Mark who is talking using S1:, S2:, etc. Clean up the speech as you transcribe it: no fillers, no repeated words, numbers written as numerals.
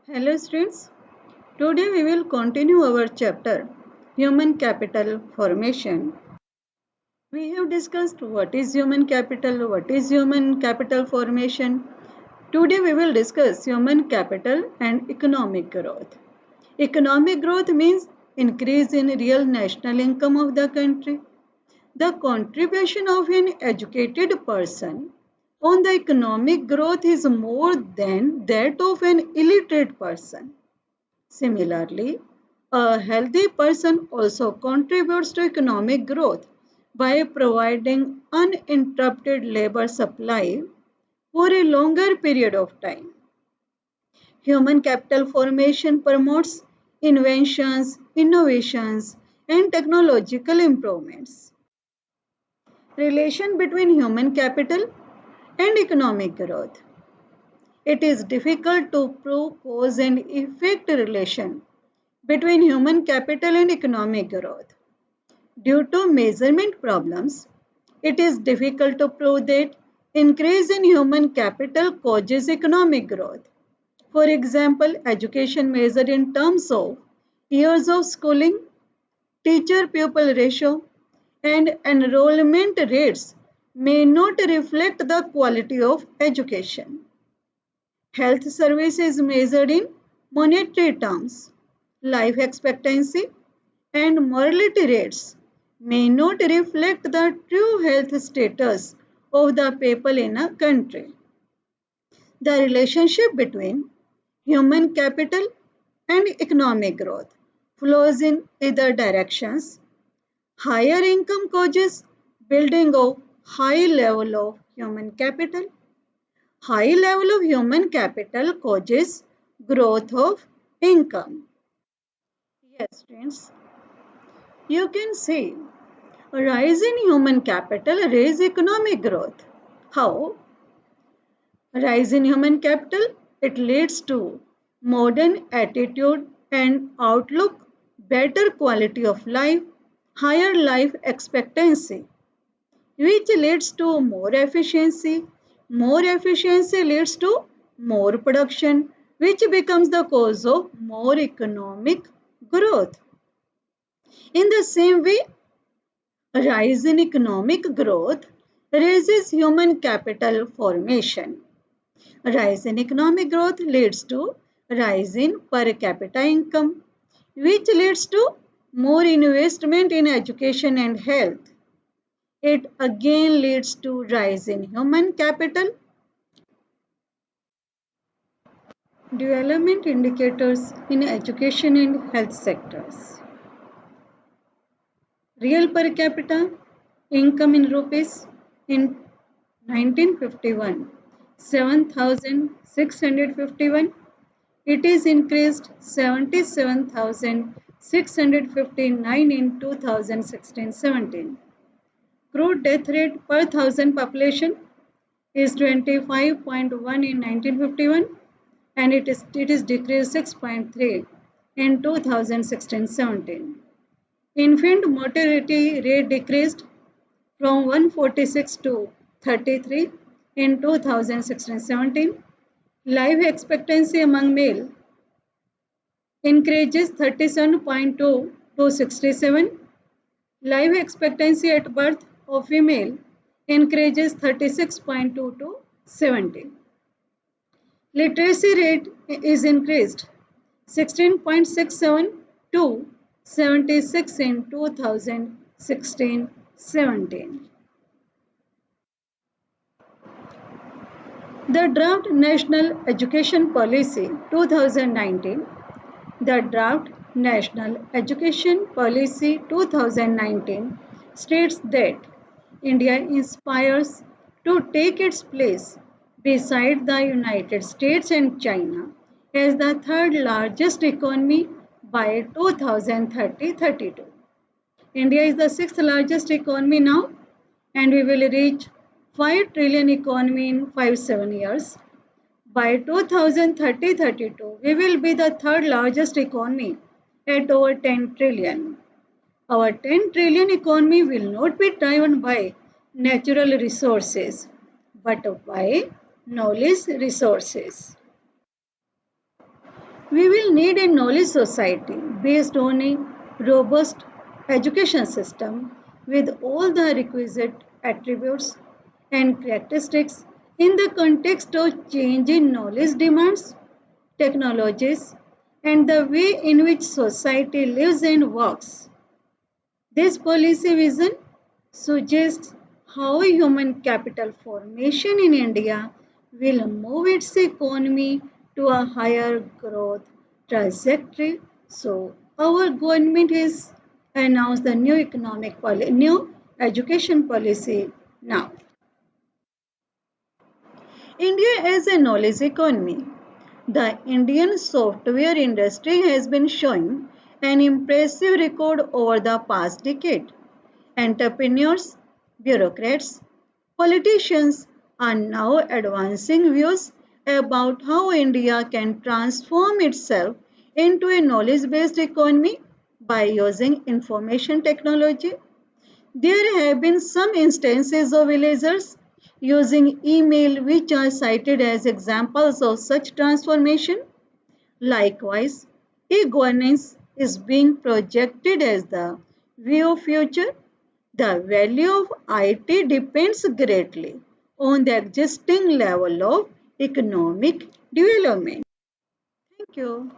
S1: Hello students, today we will continue our chapter Human Capital Formation. We have discussed what is human capital formation. Today we will discuss human capital and economic growth. Economic growth means increase in real national income of the country. The contribution of an educated person on the economic growth is more than that of an illiterate person. Similarly, a healthy person also contributes to economic growth by providing uninterrupted labor supply for a longer period of time. Human capital formation promotes inventions, innovations, and technological improvements. Relation between human capital and economic growth. It is difficult to prove cause and effect relation between human capital and economic growth. Due to measurement problems, it is difficult to prove that increase in human capital causes economic growth. For example, education measured in terms of years of schooling, teacher-pupil ratio, and enrollment rates may not reflect the quality of education. Health services measured in monetary terms, life expectancy, and mortality rates may not reflect the true health status of the people in a country. The relationship between human capital and economic growth flows in either directions. Higher income causes building of high level of human capital. High level of human capital causes growth of income. Yes, friends, you can see a rise in human capital raises economic growth. How? A rise in human capital, it leads to modern attitude and outlook, better quality of life, higher life expectancy, which leads to more efficiency. More efficiency leads to more production, which becomes the cause of more economic growth. In the same way, a rise in economic growth raises human capital formation. A rise in economic growth leads to rise in per capita income, which leads to more investment in education and health. It again leads to rise in human capital. Development indicators in education and health sectors. Real per capita income in rupees in 1951, 7,651. It is increased 77,659 in 2016-17. Crude death rate per thousand population is 25.1 in 1951 and it is decreased 6.3 in 2016-17. Infant mortality rate decreased from 146 to 33 in 2016-17. Life expectancy among male increases 37.2 to 67. Life expectancy at birth of female increases 36.2 to 70. Literacy rate is increased 16.67 to 76 in 2016-17. The Draft National Education Policy 2019. The Draft National Education Policy 2019 states that India aspires to take its place beside the United States and China as the third largest economy by 2030-32. India is the sixth largest economy now and we will reach 5 trillion economy in 5-7 years. By 2030-32, we will be the third largest economy at over 10 trillion. Our 10 trillion economy will not be driven by natural resources, but by knowledge resources. We will need a knowledge society based on a robust education system with all the requisite attributes and characteristics in the context of changing knowledge demands, technologies, and the way in which society lives and works. This policy vision suggests how human capital formation in India will move its economy to a higher growth trajectory. So, our government has announced the new education policy now. India as a knowledge economy. The Indian software industry has been showing an impressive record over the past decade. Entrepreneurs, bureaucrats, politicians are now advancing views about how India can transform itself into a knowledge based economy by using information technology. There have been some instances of villagers using email which are cited as examples of such transformation. Likewise, e-governance is being projected as the way of future. The value of IT depends greatly on the existing level of economic development. Thank you.